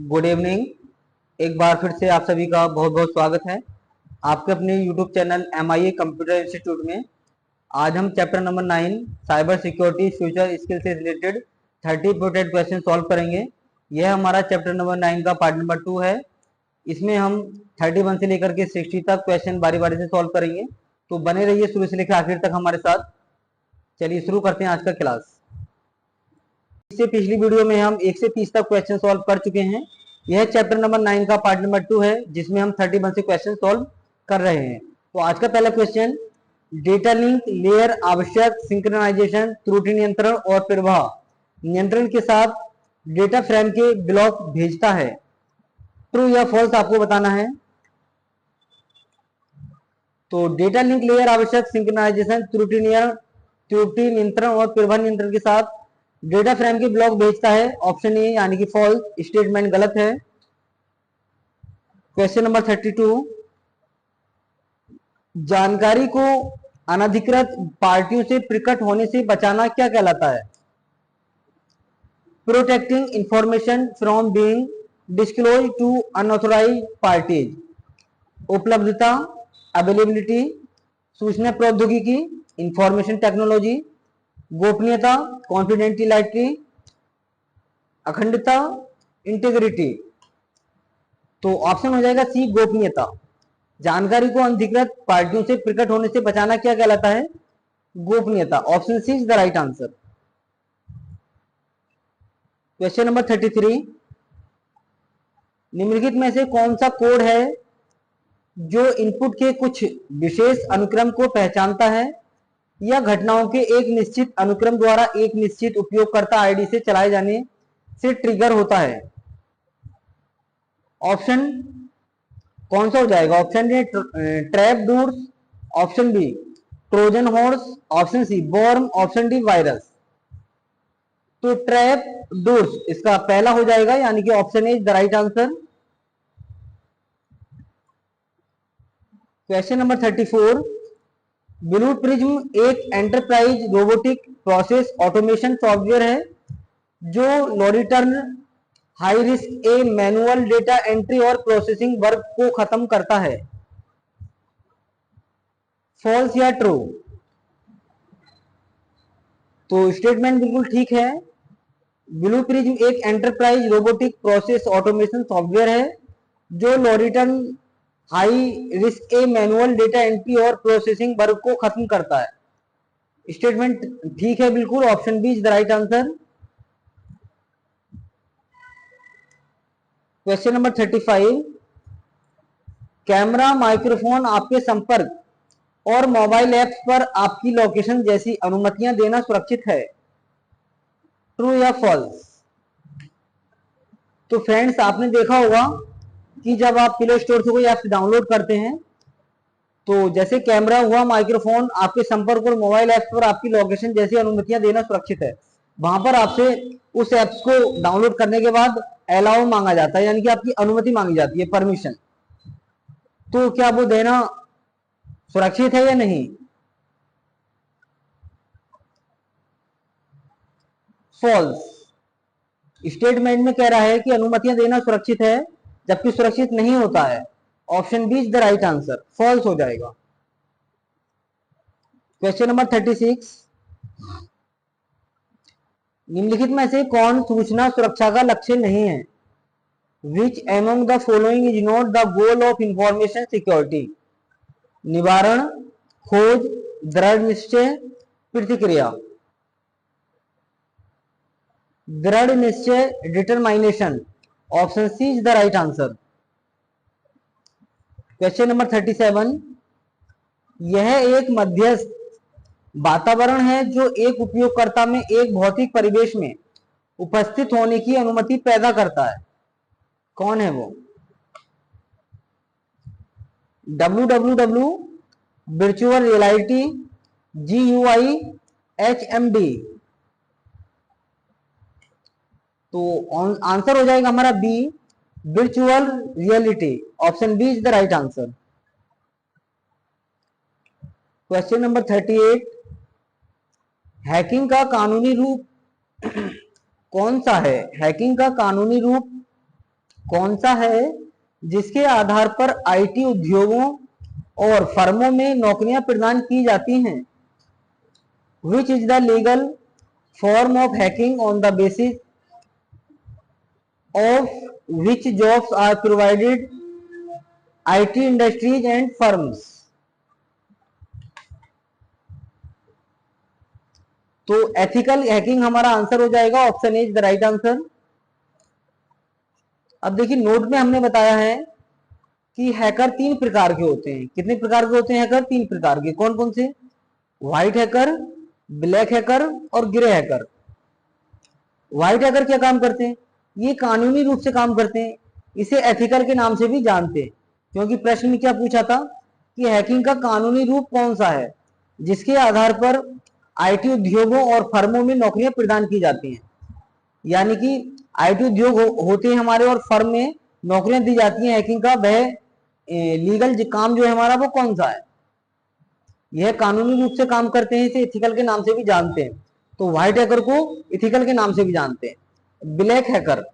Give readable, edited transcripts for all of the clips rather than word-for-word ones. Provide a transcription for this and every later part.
Good evening. एक बार फिर से आप सभी का बहुत बहुत स्वागत है आपके अपने YouTube channel MIA computer institute में। आज हम chapter number 9 cyber security future skill से रिलेटेड 30 इम्पोर्टेंट क्वेश्चन सॉल्व करेंगे। यह हमारा चैप्टर नंबर 9 का पार्ट नंबर 2 है। इसमें हम 31 से लेकर के 60 तक क्वेश्चन बारी बारी से सॉल्व करेंगे, तो बने रहिए शुरू से लेकर आखिर तक हमारे साथ। चलिए शुरू करते हैं आज का क्लास। इससे पिछली वीडियो में हम 1 से 30 तक क्वेश्चन सॉल्व कर चुके हैं। यह चैप्टर नंबर 9 का पार्ट नंबर 2 है, जिसमें हम 31 से क्वेश्चन सॉल्व कर रहे हैं। तो आज का पहला क्वेश्चन, डेटा लिंक लेयर आवश्यक सिंक्रोनाइजेशन, त्रुटि नियंत्रण और प्रवाह नियंत्रण के साथ डेटा फ्रेम के ब्लॉक भेजता है। ट्रू या फॉल्स आपको बताना है। तो डेटा लिंक लेयर आवश्यक सिंक्रोनाइजेशन, त्रुटि नियंत्रण और प्रवाह नियंत्रण के साथ डेटा फ्रेम के ब्लॉक भेजता है। ऑप्शन ए यानी कि फॉल्स स्टेटमेंट गलत है। क्वेश्चन नंबर 32, जानकारी को अनधिकृत पार्टियों से प्रकट होने से बचाना क्या कहलाता है? Protecting information from being disclose to unauthorised parties. उपलब्धता, अवेलेबिलिटी, सूचना प्रौद्योगिकी, इंफॉर्मेशन टेक्नोलॉजी, गोपनीयता, कॉन्फिडेंटियलिटी, अखंडता, इंटीग्रिटी। तो ऑप्शन हो जाएगा सी, गोपनीयता। जानकारी को अनधिकृत पार्टियों से प्रकट होने से बचाना क्या कहलाता है? गोपनीयता। Option C is the right answer. Question number 33, निम्नलिखित में से कौन सा कोड है जो इनपुट के कुछ विशेष अनुक्रम को पहचानता है या घटनाओं के एक निश्चित अनुक्रम द्वारा एक निश्चित उपयोगकर्ता आईडी से चलाए जाने से ट्रिगर होता है? ऑप्शन कौन सा हो जाएगा? Option A trap doors, option B Trojan horse, option C worm, option D virus. तो ट्रैप डूड्स इसका पहला हो जाएगा, यानी कि option A is the right answer. Question number 34, Blue prism एक enterprise robotic process automation software है जो लो रिटर्न हाई रिस्क ए मैनुअल डेटा एंट्री और प्रोसेसिंग वर्क को खत्म करता है। फॉल्स या ट्रू? तो स्टेटमेंट बिल्कुल ठीक है। ब्लू प्रिज्म एक enterprise robotic process automation software है जो लो रिटर्न हाई रिस्क ए मैनुअल डेटा एंट्री और प्रोसेसिंग वर्क को खत्म करता है। स्टेटमेंट ठीक है बिल्कुल। Option B is the right answer. Question number 35, camera, microphone आपके संपर्क और मोबाइल ऐप्स पर आपकी लोकेशन जैसी अनुमतियां देना सुरक्षित है। ट्रू या फॉल्स? तो फ्रेंड्स, आपने देखा होगा कि जब आप प्ले स्टोर से कोई ऐप्स डाउनलोड करते हैं तो जैसे कैमरा हुआ, माइक्रोफोन, आपके संपर्क और मोबाइल ऐप्स पर आपकी लोकेशन जैसी अनुमतियां देना सुरक्षित है। वहां पर आपसे उस ऐप्स को डाउनलोड करने के बाद अलाउ मांगा जाता है, यानी कि आपकी अनुमति मांगी जाती है, परमिशन। तो क्या वो देना सुरक्षित है या नहीं? फॉल्स। स्टेटमेंट में कह रहा है कि अनुमतियां देना सुरक्षित है, जबकि सुरक्षित नहीं होता है। Option B is the right answer. False हो जाएगा। क्वेश्चन नंबर 36, निम्नलिखित में से कौन सूचना सुरक्षा का लक्ष्य नहीं है? Which among the following is not the goal of information security? निवारण, खोज, दृढ़ निश्चय, प्रतिक्रिया। दृढ़ निश्चय, determination. Option C is the right answer. Question number 37, यह एक मध्यस्थ वातावरण है जो एक उपयोगकर्ता में एक भौतिक परिवेश में उपस्थित होने की अनुमति पैदा करता है। कौन है वो? www, virtual reality, GUI, HMD। तो आंसर हो जाएगा हमारा B, virtual reality. Option B is the right answer. Question number 38, hacking का कानूनी रूप कौन सा है? हैकिंग का कानूनी रूप कौन सा है जिसके आधार पर आईटी उद्योगों और फर्मों में नौकरियां प्रदान की जाती हैं? Which is the legal form of hacking on the basis of which jobs are provided IT industries and firms? तो एथिकल हैकिंग हमारा आंसर हो जाएगा, option A is the right answer. अब देखिए नोट में हमने बताया है कि हैकर 3 प्रकार के होते हैं। कितने प्रकार के होते हैं हैकर? 3 प्रकार के। कौन कौन से? व्हाइट हैकर, ब्लैक हैकर और ग्रे हैकर। व्हाइट हैकर क्या काम करते हैं? ये कानूनी रूप से काम करते हैं, इसे एथिकल के नाम से भी जानते हैं, क्योंकि प्रश्न में क्या पूछा था कि हैकिंग का कानूनी रूप कौन सा है जिसके आधार पर आईटी उद्योगों और फर्मों में नौकरियां प्रदान की जाती हैं। यानी कि आईटी उद्योग होते हैं हमारे और फर्म में नौकरियां दी जाती हैं। हैकिंग का वह लीगल काम जो है हमारा वो कौन सा है? यह कानूनी रूप से काम करते हैं, इसे एथिकल के नाम से भी जानते हैं। तो व्हाइट हैकर को एथिकल के नाम से भी जानते हैं। ब्लैक हैकर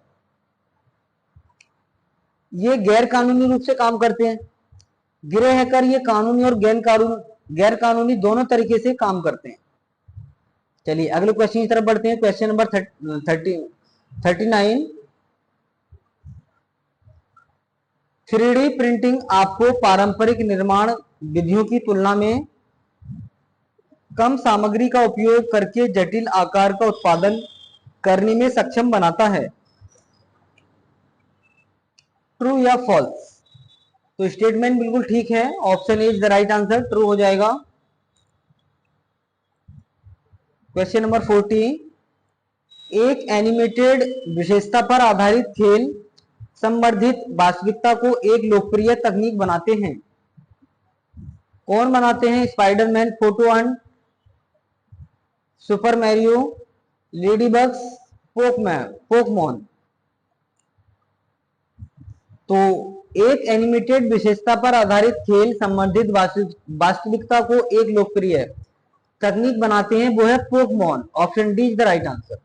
ये गैर कानूनी रूप से काम करते हैं। ग्रे हैकर ये कानूनी और गैर कानूनी दोनों तरीके से काम करते हैं। चलिए अगले क्वेश्चन की तरफ बढ़ते हैं। Question number 39। 3D प्रिंटिंग आपको पारंपरिक निर्माण विधियों की तुलना में कम सामग्री का उपयोग करके जटिल आकार का उत्पादन करने में सक्षम बनाता है। ट्रू या फॉल्स? तो स्टेटमेंट बिल्कुल ठीक है, option A is the right answer, true हो जाएगा। Question number 40। एक एनिमेटेड विशेषता पर आधारित खेल संवर्धित वास्तविकता को एक लोकप्रिय तकनीक बनाते हैं। कौन बनाते हैं? Spiderman, photo Hunt, super Mario, ladybugs, Pokemon. तो एक एनिमेटेड विशेषता पर आधारित खेल संवर्धित वास्तविकता को एक लोकप्रिय तकनीक बनाते हैं, वो है Pokemon. Option D is the right answer.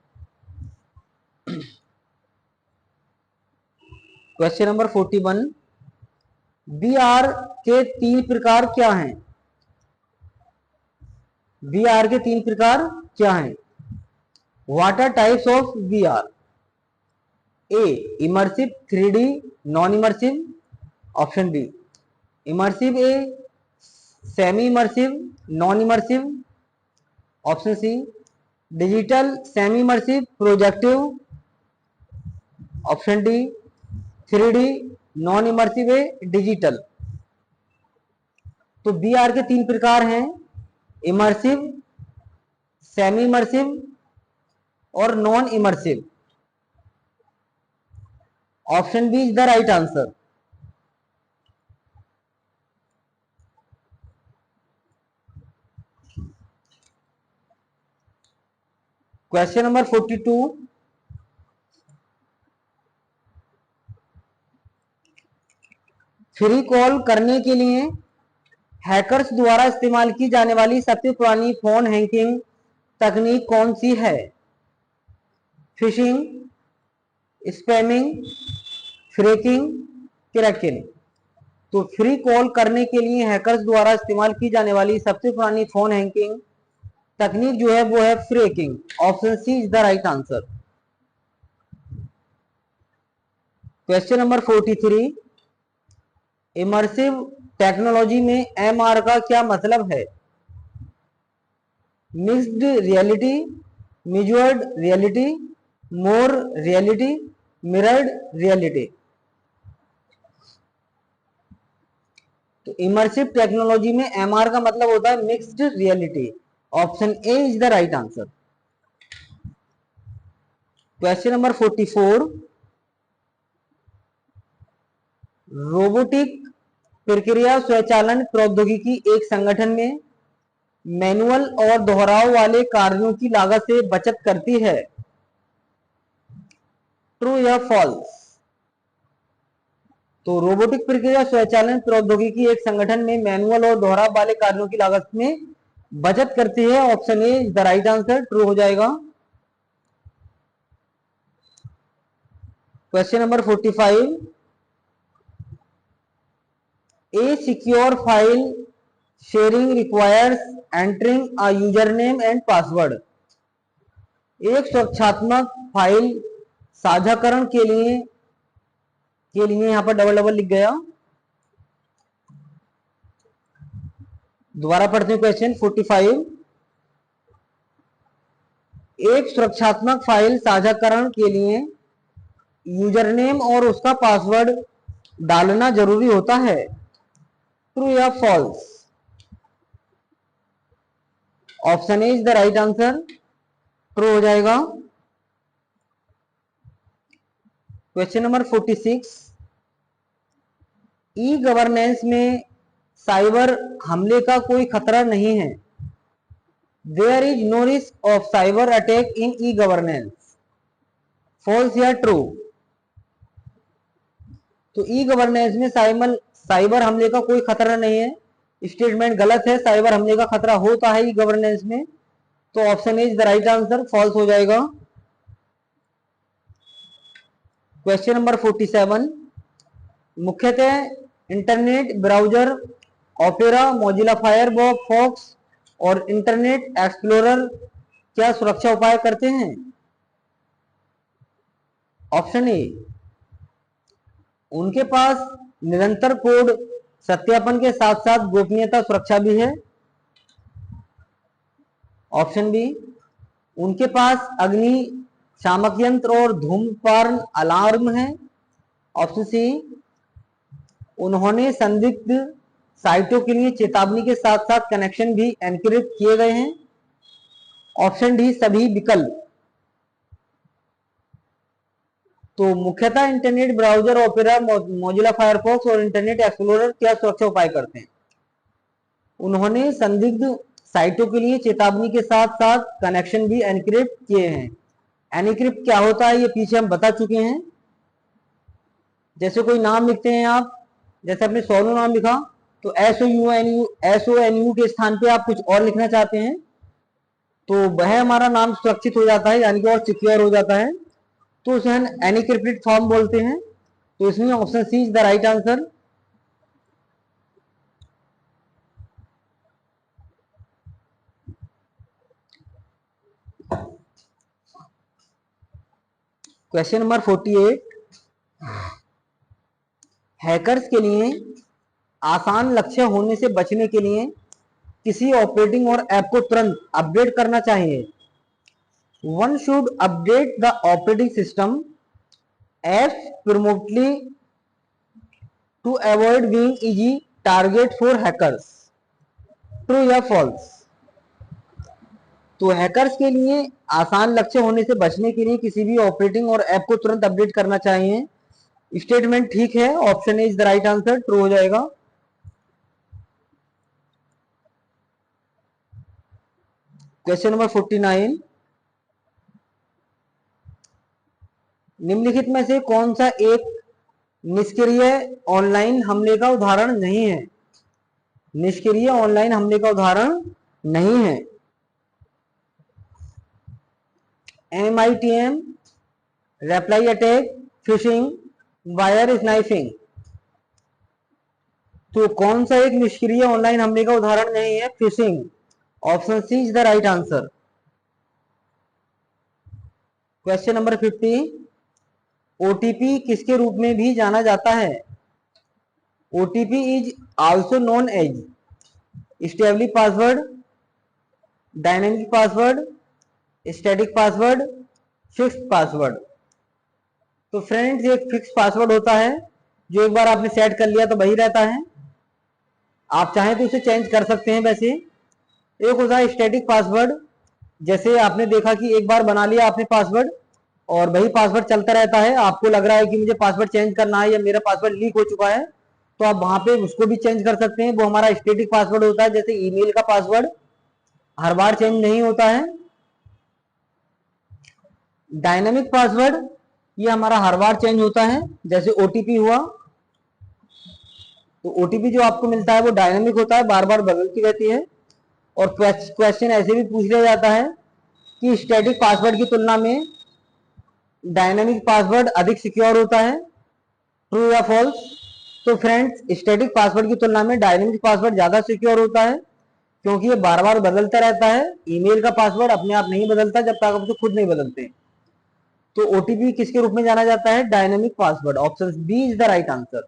Question number 41। VR के 3 प्रकार क्या हैं? वीआर के 3 प्रकार क्या हैं? What are types of VR? A immersive, 3D, non immersive. Option B immersive uh, semi immersive, non immersive. Option C digital, semi immersive, projective. Option D 3D, non immersive uh, digital. तो VR के 3 प्रकार हैं, immersive, semi immersive और non immersive. Option B is the right answer. Question number 42। Free call करने के लिए hackers द्वारा इस्तेमाल की जाने वाली सबसे पुरानी फोन हैकिंग तकनीक कौन सी है? Fishing, spamming, freaking, cracking. तो फ्री कॉल करने के लिए हैकर्स द्वारा इस्तेमाल की जाने वाली सबसे पुरानी फोन हैकिंग तकनीक जो है वो है phreaking. Option C is the right answer. Question number 43। Immersive technology में एमआर का क्या मतलब है? Mixed reality, measured reality, more reality, mirrored reality. तो इमर्सिव टेक्नोलॉजी में एमआर का मतलब होता है mixed reality. Option A is the right answer. Question number 44। Robotic प्रक्रिया स्वचालन प्रौद्योगिकी एक संगठन में मैनुअल और दोहराव वाले कार्यों की लागत से बचत करती है। ट्रू या फॉल्स? तो रोबोटिक प्रक्रिया स्वचालन प्रौद्योगिकी एक संगठन में मैनुअल और दोहराव वाले कार्यों की लागत में बचत करती है। Option A is the right answer, true हो जाएगा। Question number 45, A secure file sharing requires entering a user name and password. एक सुरक्षात्मक फाइल साझाकरण के लिए यहां पर डबल डबल लिख गया। दोबारा पढ़ते हैं क्वेश्चन 45, एक सुरक्षात्मक फाइल साझाकरण के लिए यूजर नेम और उसका पासवर्ड डालना जरूरी होता है, ट्रू या false. Option A is the right answer, true हो जाएगा। क्वेश्चन नंबर 46, ई गवर्नेंस में साइबर हमले का कोई खतरा नहीं है, there is no risk of cyber attack in e governance, false या ट्रू। तो ई गवर्नेंस में साइबर हमले का कोई खतरा नहीं है, स्टेटमेंट गलत है। साइबर हमले का खतरा होता है ई गवर्नेंस में, तो option is the right answer, false हो जाएगा। क्वेश्चन नंबर 47, मुख्यतः internet browser Opera, Mozilla Firefox और इंटरनेट एक्सप्लोरर क्या सुरक्षा उपाय करते हैं? ऑप्शन ए, उनके पास निरंतर कोड सत्यापन के साथ साथ गोपनीयता सुरक्षा भी है। ऑप्शन बी, उनके पास अग्नि शामक यंत्र और धूम्रपान अलार्म है। ऑप्शन सी, उन्होंने संदिग्ध साइटों के लिए चेतावनी के साथ साथ कनेक्शन भी एनक्रिप्ट किए गए हैं। ऑप्शन डी, सभी विकल्प। तो मुख्यतः internet browser Opera, Mozilla Firefox और इंटरनेट एक्सप्लोरर क्या सुरक्षा उपाय करते हैं? उन्होंने संदिग्ध साइटों के लिए चेतावनी के साथ साथ कनेक्शन भी एनक्रिप्ट किए हैं। एनक्रिप्ट क्या होता है ये पीछे हम बता चुके हैं। जैसे कोई नाम लिखते हैं आप, जैसे आपने सोनू नाम लिखा, तो SONU के स्थान पे आप कुछ और लिखना चाहते हैं, तो वह हमारा नाम सुरक्षित हो जाता है, यानी कि और सिक्योर हो जाता है, तो उसे हम एनक्रिप्टेड फॉर्म बोलते हैं। तो इसमें option C is the right answer. Question number 48, hackers के लिए आसान लक्ष्य होने से बचने के लिए किसी ऑपरेटिंग और ऐप को तुरंत अपडेट करना चाहिए। One should update the operating system app promptly to avoid being easy target for hackers, true या फॉल्स। तो हैकर्स के लिए आसान लक्ष्य होने से बचने के लिए किसी भी ऑपरेटिंग और ऐप को तुरंत अपडेट करना चाहिए। स्टेटमेंट ठीक है, option A is the right answer, true हो जाएगा। क्वेश्चन नंबर 49, निम्नलिखित में से कौन सा एक निष्क्रिय ऑनलाइन हमले का उदाहरण नहीं है? निष्क्रिय ऑनलाइन हमले का उदाहरण नहीं है। MITM, reply attack, fishing, wire sniping. तो कौन सा एक निष्क्रिय ऑनलाइन हमले का उदाहरण नहीं है? Phishing. Option C is the right answer. Question number 50, OTP किसके रूप में भी जाना जाता है? OTP is also known as stable password, dynamic password, static password, fix password. तो फ्रेंड्स, एक फिक्स पासवर्ड होता है जो एक बार आपने सेट कर लिया तो वही रहता है, आप चाहें तो उसे चेंज कर सकते हैं। वैसे एक होता है स्टैटिक पासवर्ड, जैसे आपने देखा कि एक बार बना लिया आपने पासवर्ड और वही पासवर्ड चलता रहता है, आपको लग रहा है कि मुझे पासवर्ड चेंज करना है या मेरा पासवर्ड लीक हो चुका है, तो आप वहां पे उसको भी चेंज कर सकते हैं। वो हमारा स्टैटिक पासवर्ड होता है। जैसे ईमेल का पासवर्ड हर बार चेंज नहीं होता है। डायनामिक पासवर्ड ये हमारा हर बार चेंज होता है। जैसे ओटीपी हुआ, तो ओटीपी जो आपको मिलता है वो डायनामिक होता है, बार बार बदलती रहती है। और क्वेश्चन ऐसे भी पूछ लिया जाता है कि स्टैटिक पासवर्ड की तुलना में डायनेमिक पासवर्ड अधिक सिक्योर होता है, ट्रू या फॉल्स? तो फ्रेंड्स, स्टैटिक पासवर्ड की तुलना में डायनेमिक पासवर्ड ज्यादा सिक्योर होता है, क्योंकि ये बार बार बदलता रहता है। ईमेल का पासवर्ड अपने आप नहीं बदलता जब तक आप उसे खुद नहीं बदलते। तो ओटीपी किसके रूप में जाना जाता है? Dynamic password. Option B is the right answer.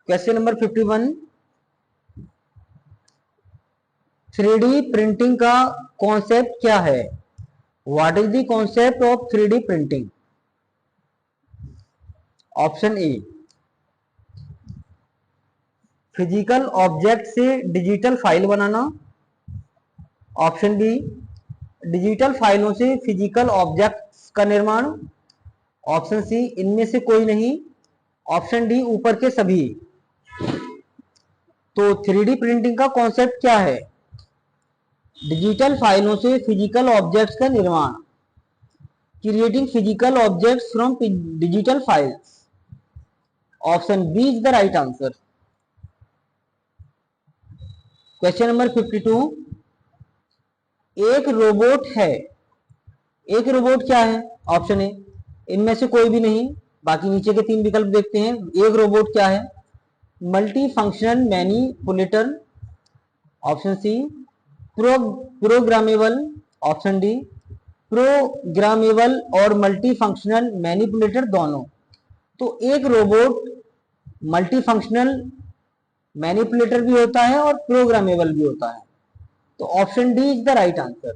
Question number 51, 3D printing का कॉन्सेप्ट क्या है? What is the concept of 3D printing? Option A, physical object से डिजिटल फाइल बनाना। ऑप्शन बी, डिजिटल फाइलों से फिजिकल ऑब्जेक्ट्स का निर्माण। Option C, इनमें से कोई नहीं। ऑप्शन डी, ऊपर के सभी। तो 3D प्रिंटिंग का कॉन्सेप्ट क्या है? डिजिटल फाइलों से फिजिकल ऑब्जेक्ट्स का निर्माण, creating physical objects from digital files. Option B is the right answer. Question number 52, एक रोबोट है। एक रोबोट क्या है? ऑप्शन ए, इनमें से कोई भी नहीं। बाकी नीचे के तीन विकल्प देखते हैं। एक रोबोट क्या है? Multi functional manipulator. Option C, programmable. Option D, programmable और मल्टी फंक्शनल मैनिपुलेटर दोनों। तो एक रोबोट मल्टी फंक्शनल मैनिपुलेटर भी होता है और प्रोग्रामेबल भी होता है। तो option D is the right answer.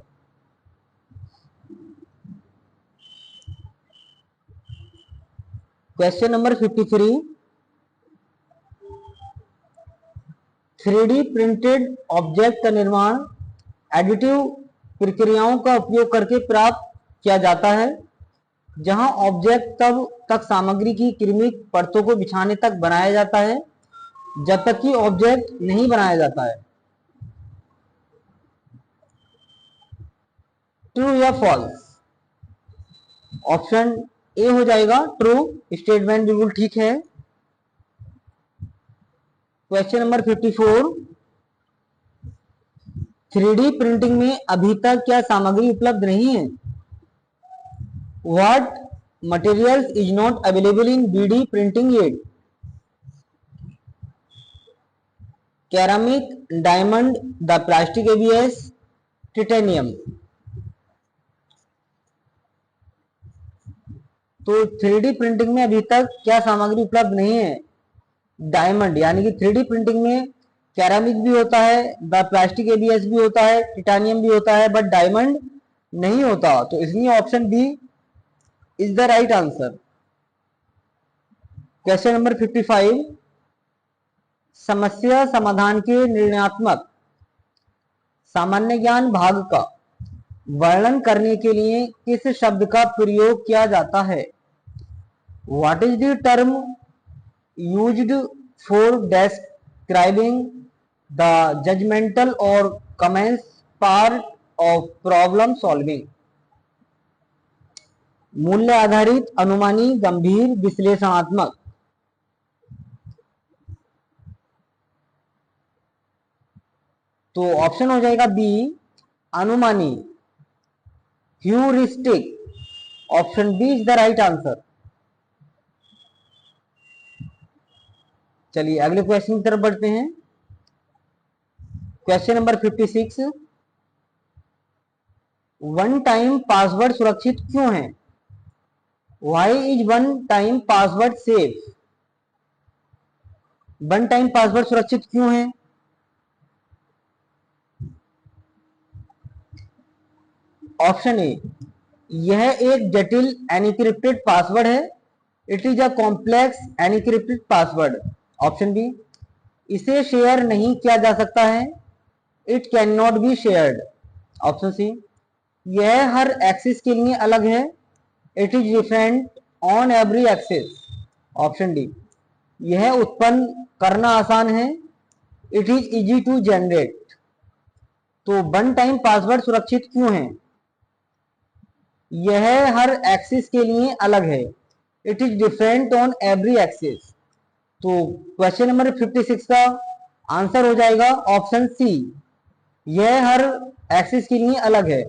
Question number 53, 3D printed object का निर्माण एडिटिव प्रक्रियाओं का उपयोग करके प्राप्त किया जाता है, जहां ऑब्जेक्ट तब तक सामग्री की क्रमिक परतों को बिछाने तक बनाया जाता है जब तक कि ऑब्जेक्ट नहीं बनाया जाता है। ट्रू या फॉल्स? ऑप्शन ए हो जाएगा ट्रू, स्टेटमेंट बिल्कुल ठीक है। क्वेश्चन नंबर 54, 3D प्रिंटिंग में अभी तक क्या सामग्री उपलब्ध नहीं है? What materials is not available in BD printing yet? Ceramic, diamond, the plastic ABS, titanium. तो 3D प्रिंटिंग में अभी तक क्या सामग्री उपलब्ध नहीं है? डायमंड, यानी कि 3D प्रिंटिंग में कैरामिक भी होता है, द प्लास्टिक एबीएस भी होता है, टिटानियम भी होता है, बट डायमंड नहीं होता। तो इसलिए option B is the right answer. Question number 55, समस्या समाधान के निर्णयात्मक सामान्य ज्ञान भाग का वर्णन करने के लिए किस शब्द का प्रयोग किया जाता है? What is the term used for describing the judgmental or comments part of problem solving? मूल्य आधारित, अनुमानी, गंभीर, विश्लेषणात्मक। तो ऑप्शन हो जाएगा बी, अनुमानी, heuristic. Option B is the right answer. चलिए अगले क्वेश्चन की तरफ बढ़ते हैं। Question number 56, one time password सुरक्षित क्यों है? Why is one time password safe? One time password सुरक्षित क्यों है? ऑप्शन ए, यह एक जटिल एनक्रिप्टेड पासवर्ड है। It is a complex encrypted password. Option B, इसे शेयर नहीं किया जा सकता है। It can not be shared. Option C, यह हर एक्सिस के लिए अलग है। It is different on every axis. Option D, यह उत्पन्न करना आसान है। It is easy to generate. तो वन टाइम पासवर्ड सुरक्षित क्यों है? यह हर एक्सिस के लिए अलग है। It is different on every axis. तो क्वेश्चन नंबर 56 का आंसर हो जाएगा ऑप्शन सी, यह हर एक्सिस के लिए अलग है।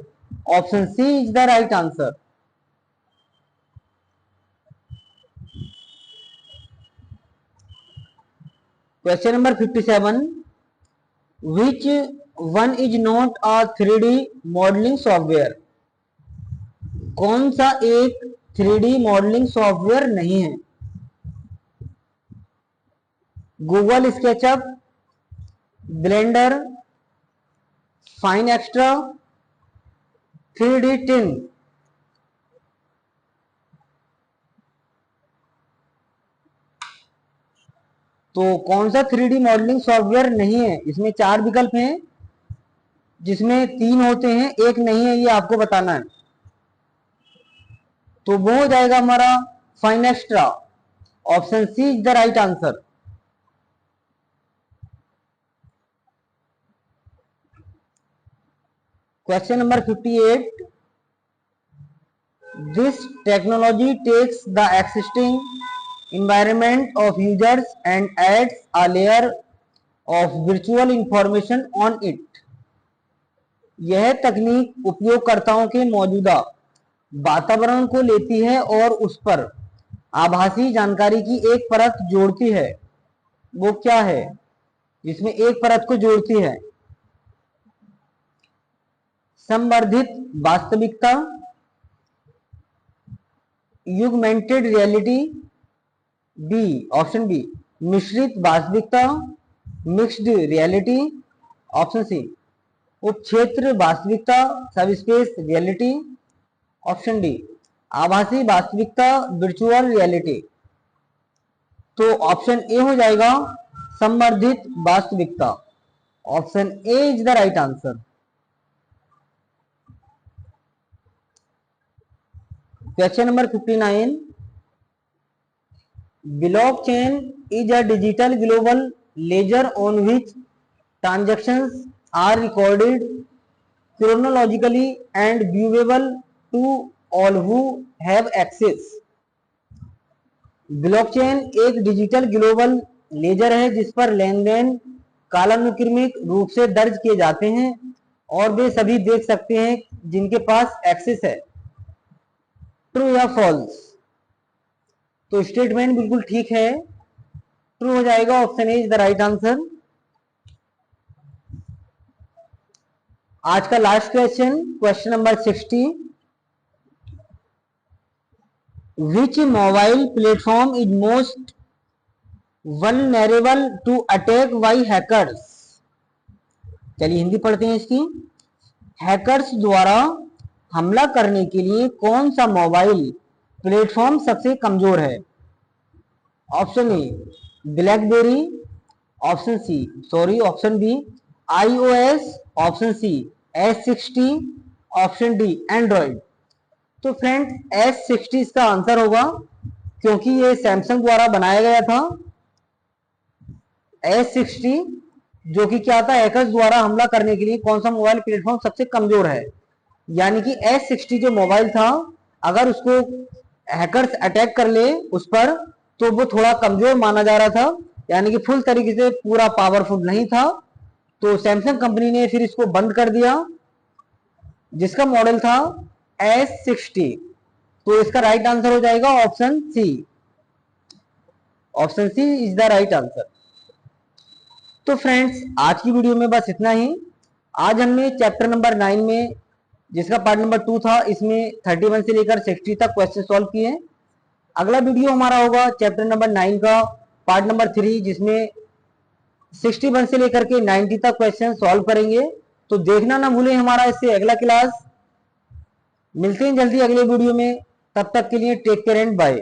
Option C is the right answer. Question number 57, which one is not a 3D modelling software? कौन सा एक 3D मॉडलिंग सॉफ्टवेयर नहीं है? Google SketchUp, Blender, fine extra, 3D Tin. तो कौन सा 3D मॉडलिंग सॉफ्टवेयर नहीं है? इसमें 4 विकल्प हैं, जिसमें 3 होते हैं, एक नहीं है, ये आपको बताना है। तो वो हो जाएगा हमारा fine extra. Option C is the right answer. Question number 58, this technology takes the existing environment of users and adds a layer of virtual information on it. यह तकनीक उपयोगकर्ताओं के मौजूदा वातावरण को लेती है और उस पर आभासी जानकारी की एक परत जोड़ती है। वो क्या है जिसमें एक परत को जोड़ती है? संवर्धित वास्तविकता, augmented reality, B option B मिश्रित वास्तविकता, मिक्स्ड रियलिटी, ऑप्शन सी उपक्षेत्र वास्तविकता, subspace reality, option D आभासी वास्तविकता, वर्चुअल रियलिटी। तो ऑप्शन ए हो जाएगा संवर्धित वास्तविकता। Option A is the right answer. Question number 59, blockchain is a digital global ledger on which transactions are recorded chronologically and viewable to all who have access। Blockchain एक digital global ledger है जिस पर लेन then कालानुक्रमिक रूप से दर्ज किए जाते हैं और वे सभी देख सकते हैं जिनके पास एक्सेस है। ट्रू या फॉल्स? तो स्टेटमेंट बिल्कुल ठीक है, ट्रू हो जाएगा। Option A is the right answer. आज का last question, question number 60, which mobile platform is most vulnerable to attack by hackers? चलिए हिंदी पढ़ते हैं इसकी। हैकर्स द्वारा हमला करने के लिए कौन सा मोबाइल प्लेटफॉर्म सबसे कमजोर है? Option A BlackBerry, option B iOS, option C S60, option D android. तो फ्रेंड S60 इसका आंसर होगा, क्योंकि ये सैमसंग द्वारा बनाया गया था। S60 जो कि क्या था, हैकर्स द्वारा हमला करने के लिए कौन सा मोबाइल प्लेटफॉर्म सबसे कमजोर है। यानी कि S60 जो मोबाइल था, अगर उसको हैकर्स अटैक कर ले उस पर, तो वो थोड़ा कमजोर माना जा रहा था, यानी कि फुल तरीके से पूरा पावरफुल नहीं था। तो सैमसंग कंपनी ने फिर इसको बंद कर दिया, जिसका मॉडल था S60। तो इसका राइट आंसर हो जाएगा option C. Option C is the right answer. तो फ्रेंड्स आज की वीडियो में बस इतना ही। आज हमने चैप्टर नंबर 9 में, जिसका पार्ट नंबर 2 था, इसमें 31 से लेकर 60 तक क्वेश्चन सॉल्व किए। अगला वीडियो हमारा होगा चैप्टर नंबर 9 का पार्ट नंबर 3, जिसमें 61 से लेकर के 90 तक क्वेश्चन सॉल्व करेंगे। तो देखना ना भूलें हमारा इससे अगला क्लास। मिलते हैं जल्दी अगले वीडियो में, तब तक के लिए टेक केयर एंड बाय।